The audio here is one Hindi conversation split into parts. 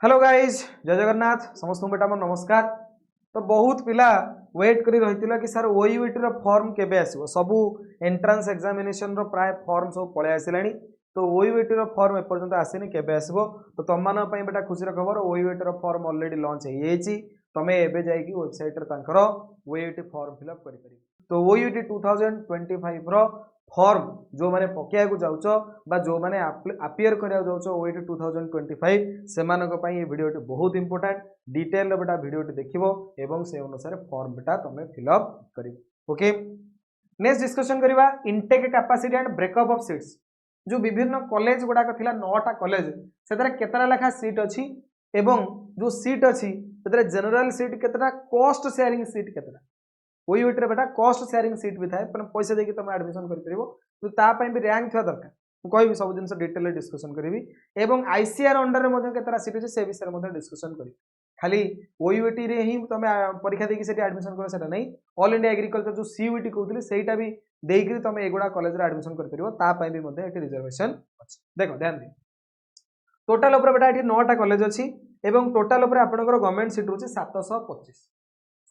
हेलो गाइज जय जगन्नाथ समस्त बेटा मोर नमस्कार। तो बहुत पिला वेट करी रही कि सर ओयूटी रो फॉर्म केबे आसीबो सबु एंट्रेंस एग्जामिनेशन रो प्राय फॉर्म सब पळे आसिलानी। तो ओयूटी रो फॉर्म एपर्यंत आसीनी केबे आसीबो। तो तुम मान पई बेटा खुशी रो खबर ओयूटी रो फॉर्म ऑलरेडी लॉन्च हे येची तमे एबे जाई की वेबसाइट रे तांकर ओयूटी फॉर्म फिल अप करि परिबो। तो ओयूटी 2025 रो फॉर्म जो माने पकेया को जाउचो बा जो माने अपियर करिया जाउचो ओईटी 2025 सेमानक पई ये वीडियोटी बहुत इंपोर्टेंट डिटेल रे बेटा वीडियोटी देखिबो एवं से अनुसार फॉर्म बेटा तमे फिल अप करिवो। ओके नेक्स्ट डिस्कशन करिवा intake capacity and breakup of seats. जो विभिन्न कॉलेज गुडा थिला 9टा कॉलेज सेतरे केतरा लेखा सीट अछि एवं जो सीट अछि सेतरे जनरल सीट केतरा कॉस्ट शेयरिंग सीट केतरा ओयूटी रे बेटा कॉस्ट शेयरिंग सीट भी थाए पैसा देके तुम एडमिशन कर परिबो। तो ता पई भी रैंक था दरकार कहबी सब जिन डिटेल डिस्कशन करी एवं आईसीआर अंडर में केतरा सीट अछि से विषय में डिस्कशन करी। खाली ओयूटी रे ही तुम परीक्षा देकी सेठी एडमिशन कर सेटा नहीं ऑल इंडिया एग्रीकल्चर जो सीयूटी कहउतली सेटा भी देकी तुम एगुडा कॉलेज रे एडमिशन कर परिबो। ता पई भी मध्ये एटी रिजर्वेशन अछि। देखो ध्यान दे टोटल ऊपर बेटा एठी 9टा कॉलेज अछि एवं टोटल ऊपर आपनकर गवर्नमेंट सीट होछि 725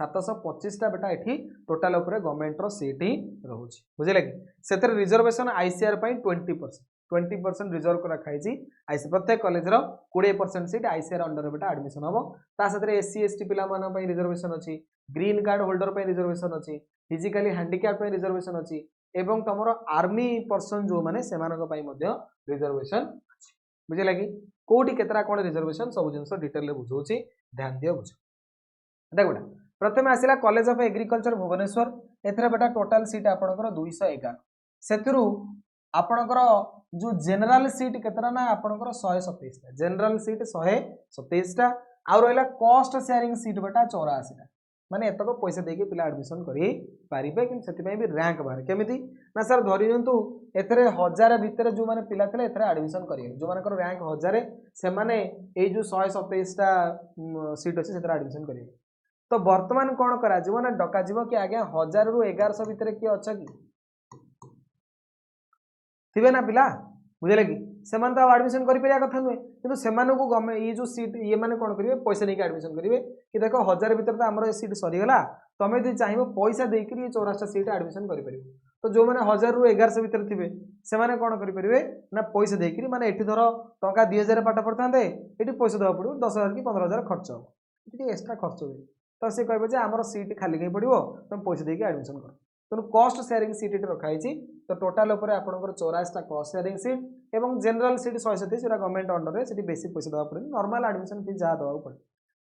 725 टा बेटा एठी टोटल ऊपर गवर्नमेंट रो सीट ही रहउछि बुझिले कि सेतर रिजर्वेशन आईसीआर पई 20% रिजर्व कर रखाई छी। आईसी प्रत्येक कॉलेज रो 20% सीट आईसीआर अंडर बेटा एडमिशन हबो। ता सतरे एससी एसटी पिला मान पई रिजर्वेशन अछि ग्रीन कार्ड होल्डर पई रिजर्वेशन अछि फिजिकली हैंडिकैप पई रिजर्वेशन अछि एवं तमरो आर्मी पर्सन जो माने सेमानक पई मध्ये रिजर्वेशन अछि बुझिले कि कोठी केतरा कोन रिजर्वेशन सब जिंस डिटेल ले बुझौछि ध्यान दियो बुझ। देख बेटा प्रथम आसिला कॉलेज ऑफ एग्रीकल्चर भुवनेश्वर एथरे बेटा टोटल सीट आपनकर 211 सेथुरु आपनकर जो जनरल सीट केतरा ना आपनकर 127 टा जनरल सीट 127 टा आ रहला कॉस्ट शेयरिंग सीट बेटा 84 टा माने एतक पैसा देके पिला एडमिशन करी पारिबे कि सेति पई भी रैंक बाहर केमिति ना सर धरि जंतु एथरे 1000 भीतर जो माने पिला थले एथरे एडमिशन करिए जो मानकर रैंक 1000 से माने ए जो 127 टा सीट अछि सेथरे एडमिशन करिए। तो वर्तमान कौन करा जीवो ना डका जीवो कि आगे 1000 रु 1100 भीतर किए अच्छा कि थिबे ना पिला बुझले कि सेमान तो एडमिशन करि परिया कथा नुए किंतु सेमान को गवर्नमेंट ये जो सीट ये माने कोन करिवे पैसा देके एडमिशन करिवे कि देखो 1000 भीतर तो हमर सीट सरी गला तमे यदि चाहिबो पैसा देके ये 84 सीट एडमिशन करि परिबो। तो जो माने 1000 रु 1100 भीतर थिबे से माने कोन करि परिवे ना पैसा देके माने एठी धरो टका 2000 पाठ पड़तांते एठी पैसा देबा पड़ो 10000 कि 15000 खर्च हो एठी एक्स्ट्रा खर्च हो तो से कहबे जे हमर सीट खाली कहीं पड़ो तुम पैसा देके एडमिशन कर तेणु कॉस्ट शेयरिंग सीट ये रखाई। तो टोटाल ऊपर आपनकर 84 टा कॉस्ट शेयरिंग सीट एवं जनरल सीट 127 जोरा गवर्नमेंट अंडर रे सेठी बेसी पैसा देबा पड़े नॉर्मल एडमिशन फीस जा देबा पड़े।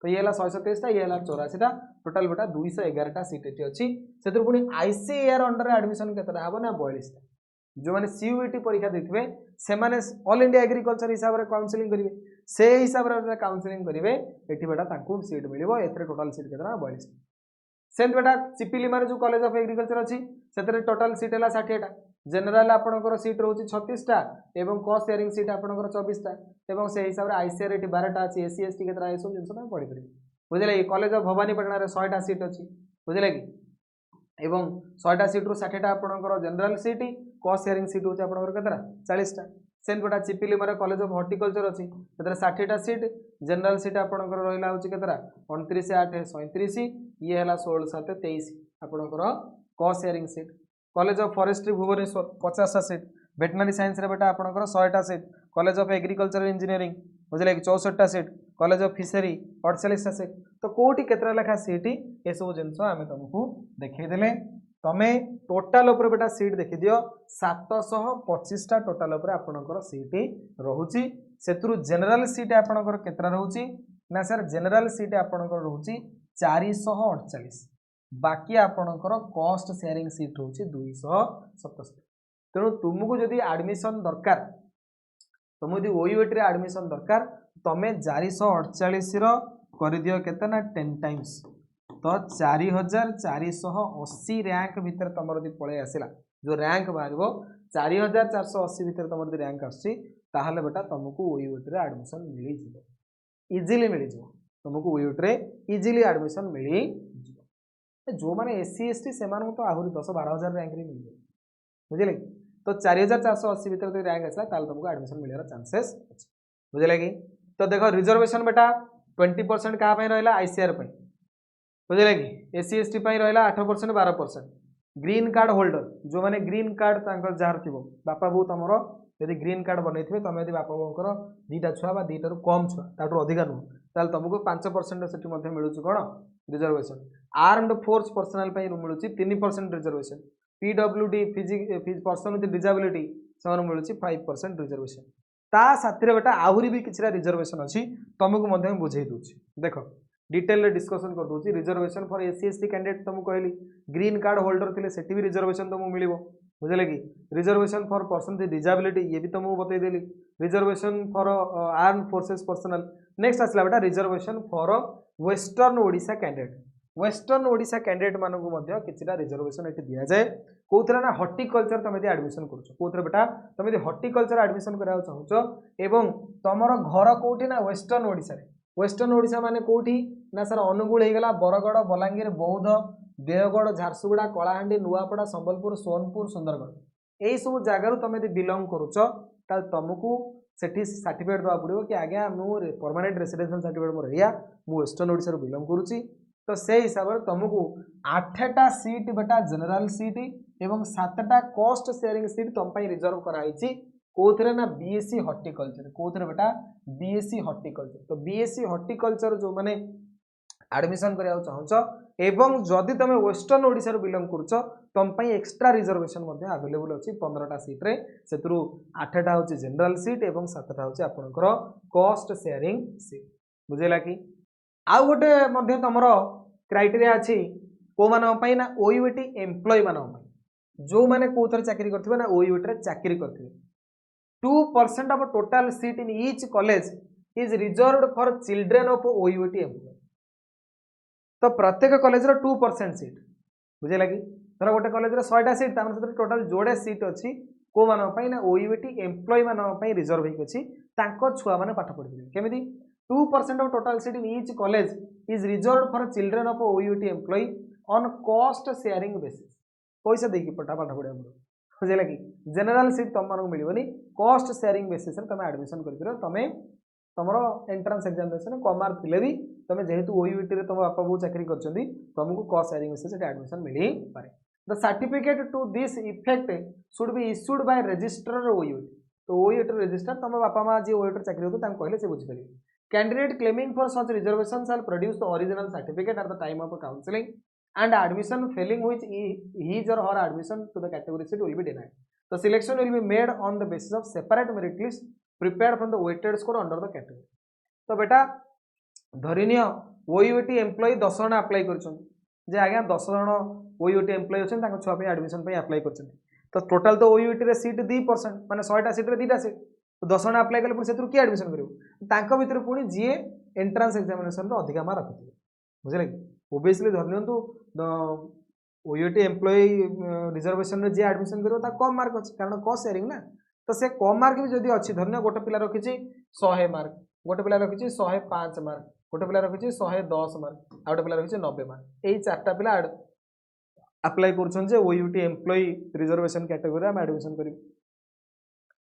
तो ये हला 127 टा ये हला 84 टा टोटाल बेटा 211 टा सीट एठी अछि सेतिर पुनी आईसीआर अंडर रे एडमिशन केतरा हबो ना 42 टा जो माने सीयूईटी परीक्षा देथिबे से माने ऑल इंडिया एग्रीकल्चर हिसाब रे काउंसलिंग करिवे से हिसाब रे काउंसलिंग करिवे एठी बेटा ताकू सीट मिलिबो एथरे टोटाल सीट केतरा 42 टा। सेंट बेटा चिपिलीमार जो कॉलेज ऑफ एग्रीकल्चर अच्छी से टोटाल सीट है 60 टा जनरल आपनकर सीट रोची 36 टा एवं कॉस्ट शेयरिंग सीट आपनकर 24 टा एवं से हिसाब रे आईसीआर एटी 12 टा अछि एससी एसटी केतरा एसो जिंस ना पढि परिबे बुझले कि कॉलेज ऑफ भवानीपटना रे 100 टा सीट अछि बुझले कि एवं 100 टा सीट रु 60 टा आपनकर general seat cost sharing seat होची आपनकर केतरा 40 टा। सेंट बेटा चिपिलीमार कॉलेज ऑफ हॉर्टिकल्चर अछि सेतरा 60 टा सीट जनरल सीट आपनकर रहिला होची केतरा 29 8 37 ये हला 16 7 23 आपनकर cost sharing seat. College of forestry Bhubaneswar 50 टा सीट वेटनरी साइंस रे बेटा आपनकर 100 टा seat college of agriculture engineering बुझले कि 64 टा सीट कॉलेज ऑफ फिशरी 48 टा सीट। तो कोठी केतरा लेखा सीट ए सब जिंस आमे तुमको देखै देले तमे टोटाल ऊपर बेटा सीट देखि दियो 725 टा टोटाल ऊपर आपनकर सीट रहउची सेतरु जनरल सीट आपनकर केतरा रहउची ना सर जनरल सीट आपनकर रहउची 448 बाकी आपनकर कॉस्ट शेयरिंग सीट रहउची 277। तेणु तुमको जदि एडमिशन दरकार तुम यदि ओयूटी रे एडमिशन दरकार तमे 448 रो कर दियो केते ना 10 टाइम्स तो 4480 रैंक भीतर तुम यदि पळे आसिला जो रैंक बाहरबो 4480 भीतर तुम यदि रैंक आसी ताहले बेटा तुमको ओयूटी रे एडमिशन मिली जिवो इजीली मिली जिवो तुमको ओयूटी रे इजीली एडमिशन मिली जिवो जो माने एससी एसटी सेमान तो आहुरी 10 12000 रैंक रे मिल बुझले तो 4480 भीतर यदि रैंक आसला ताल तुमको एडमिशन मिलर चांसेस अछि बुझले कि। तो देख रिजर्वेशन बेटा 20% क्या रहा आईसीआर बुझे कि एससी एसटी रहा 8% 12%। ग्रीन कार्ड होल्डर जो मैंने ग्रीन कार्ड जार थी बापा बो तुम यदि ग्रीन कार्ड बनई थे तुम यदि बापा बोर 2टा छुआ दी कम छुआ ताठू अधिका नुह ताल तुमको 5% से मिलूँ कौन रिजर्वेशन। आर्म्ड फोर्स पर्सनाल मिलूँ 3% reservation. PWD person with disability से मिलूँ 5% रिजर्वेशन। ता साथी बेटा आहरी भी किसी रिजर्वेशन अच्छी तुमको बुझे दूसरी देख डिटेल डिस्कसन कर दूसरी reservation for SC ST candidate तुमको कहली ग्रीन कार्ड होल्डर थे से भी रिजर्वेशन तुमको मिल बुझे कि reservation for person with disability ये भी तुमको बतईदेली reservation for arm forces personnel. Next आसला बेटा reservation for western Odisha candidate western Odisha candidate मानू किसी रिजर्वेशन ये दि जाए कौन ना हर्टिकल्चर तुम एडमिशन कर बेटा तुम हर्टिकल्चर एडमिशन कराया चाहूच एवं तुम घर कौटी ना वेस्टर्न ओडिशा वेस्टर्न ओडिशा माने कौटी ना सर अनुगुल होगा बरगड़ बलांगीर बौद्ध देवगढ़ झारसुगुड़ा कलाहांडी नुआपड़ा संबलपुर सोनपुर सुंदरगढ़ यही सब जगार तुम यदि बिलंग करुच तुमको सेठी सर्टिफिकेट देवा पड़ो कि आज्ञा मुझे परमानेंट रेसिडेंशियल सर्टिफिकेट मोर या मुझे वेस्टर्न ओडिशा बिलंग करुच्ची। तो से हिसाब से तुमको 8टा सीट बेटा जनरल सीट एवं 7टा कॉस्ट शेयरिंग सीट तुम रिजर्व कराई कौन ना बीएससी हॉर्टिकल्चर कौन बेटा बीएससी हॉर्टिकल्चर। तो बीएससी हॉर्टिकल्चर जो मैंने एडमिशन करा चाहूच एवं जदि तुम वेस्टर्न ओडिशा बिलंग करुच तुम एक्सट्रा रिजर्वेशन अवेलेबल अच्छी 15टा सीट्रे से 8टा हूँ जनरल सीट और 7टा हूँ आपंकर कॉस्ट शेयरिंग सीट बुझेगा कि आउ गोटे तुम क्राइटेरिया अच्छी कौ मानी ना ओयूटी एम्प्लॉय मान जो मैंने कौन चाकरी करते ना ओयूटी चाकरी करते 2% of total seat in each college is reserved for children of OUT employ. तो प्रत्येक कॉलेज 2% सीट बुझे कि धर गोटे कॉलेज 100टा सीट टोटाल जोड़े सीट अच्छी कौ मान ना ओयूटी एम्प्लॉय मान रिजर्व होगी छुआ मैंने पाठ पढ़ी केमी 2% of total seat in each college is reserved for children of OUT employ on cost sharing basis पैसा देकी पाठ पढ़ा बुझे कि जनरल सीट तुम मानक मिलनी कॉस्ट शेयरिंग बेसिस तुम एडमिशन कर तुम तुम एंट्रांस एग्जामिनेशन कम मार्क थे भी तुम जेहेतु ओयूटी तुम बापा बो चाकरी कर तुमको कॉस्ट शेयरिंग बेसिस एडमिशन मिल पाए। The certificate to this effect should be issued by registrar OUT. तो ओयूटी रजिस्ट्रार तुम बापा माँ जी ओयूटी चाकरी होते कहले से बुझीपारे। Candidate claiming for such reservation shall produce the original certificate at the time of counselling and admission failing which his or her admission to the category seat will be denied. The selection will be made on the basis of separate merit list prepared from the weighted score under the category. तो बेटा धरिनिय ओयूटी एम्प्लॉय 10 जन अप्लाई कर आज्ञा 10 जन ओयूटी एम्प्लॉय अच्छा छुआ एडमिशन अप्लाई कर तो टोटाल तो ओयूटी सीट 2% माने 100टा सीट 2टा सीट तो 10 जन अप्लाई कले से किए एडमिशन कर भितर पुणी जी एंट्रांस एग्जामिनेशन अधिका मार्क रखिए बुझे कि ओबियसली धरनियंतु ओयूटी एम्प्लॉय रिजर्वेशन रे जे एडमिशन करियो ता कम मार्क अच्छी कारण कॉस्ट शेयरिंग ना तो से कम मार्क भी जदि अच्छी धरनिय गोटे पिला रखी 100 मार्क गोटे पिला रखी 105 मार्क गोटे पिला रखी 110 मार्क आ गोटे पिला रखी 90 मार्क यही 4टा पिला अप्लाई कर ओयूटी एम्प्लॉय रिजर्वेशन कैटेगरी आम एडमिशन कर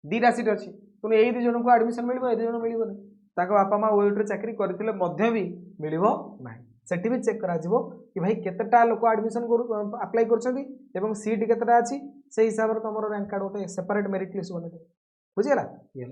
2टा सीट अच्छी तुम यही 2 जन को एडमिशन मिल 2 जन मिलनी बापा माँ ओयूटी चाकरी करते भी मिल ना सेठी भी चेक करा कि भाई केतेटा लोक एडमिशन अप्लाई कर सीट केतेटा अच्छी से हिसाब से तुम रैंक कार्ड गोटे सेपरेट मेरिट लिस्ट बने बुझीगला ये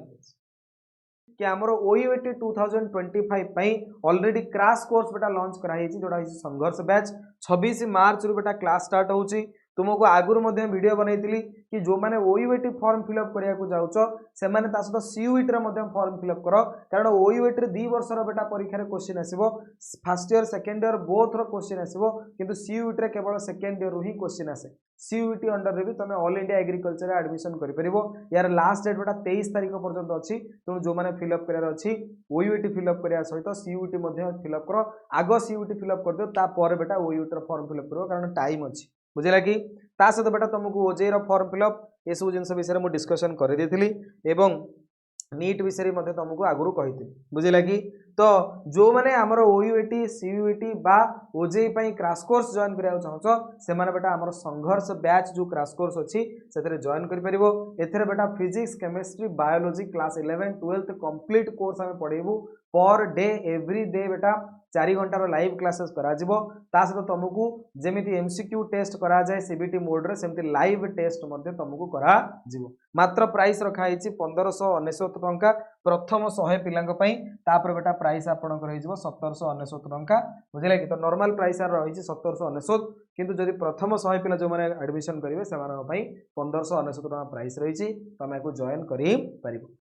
कि आमर ओयूटी 2025 ऑलरेडी क्रैश कोर्स बेटा लॉन्च कराई जोड़ा संघर्ष बैच 26 मार्च रु बेटा क्लास स्टार्ट होची तुमको आगुरी वीडियो बनई कि जो मैंने ओयूटी फॉर्म फिलअप करने जाऊच से सहित सीयूईटी फॉर्म फिलअप कर कारण ओयूटी 2 वर्ष बेटा परीक्षा क्वेश्चन आसो first year second year both question आसो कि सीयूईटी केवल सेकेंड ईयर ही क्वेश्चन आसे सीयूईटी अंडर भी तुम ऑल इंडिया एग्रीकल्चर एडमिशन कर यार लास्ट डेट बेटा 23 तारीख पर्यंत अच्छी तुम जो मैंने फिलअप करार अच्छी ओयूटी फिलअप करने सहित सीयूईटी फिलअप कर आग सीयूईटी फिलअप कर दियो तापर बेटा ओयूटी फॉर्म फिलअप कर कारण टाइम अच्छी बुझेगा कि ता सहित बेटा तुमको ओजेई फॉर्म फिलअप ये सब जिन विषय में डिस्कसन कर नीट विषय तुमको आगुरी कही बुझेगा कि तो जो मैंने आमर ओयूएटी सीयूएटी बा ओजेई पई क्रैश कोर्स जॉइन करिया चाहछो से माने बेटा आमर संघर्ष बैच जो क्रैश कोर्स अछि सेतरे जॉइन करि परिबो। एथरे बेटा physics chemistry biology class 11 12 complete course हमें पढेबू पर डे एवरी डे बेटा 4 घंटार लाइव क्लासेस करा जिवो ता सहित तुमको जेमिति एमसीक्यू टेस्ट करा जाए सीबीटी मोड रे सेमिति लाइव टेस्ट मध्ये तुमको करा जिवो। मात्र प्राइस रखा हिची 1599 टंका प्रथम 100 पिलांक पई तापर बेटा प्राइस आपनकर होई जिवो 1799 टंका बुझिले कि। तो नॉर्मल प्राइस आर रही 1799 किंतु जदि प्रथम 100 पिला जो माने एडमिशन करिवे सेमानक पई 1599 टंका प्राइस रही तमे को जॉइन करि परिबो।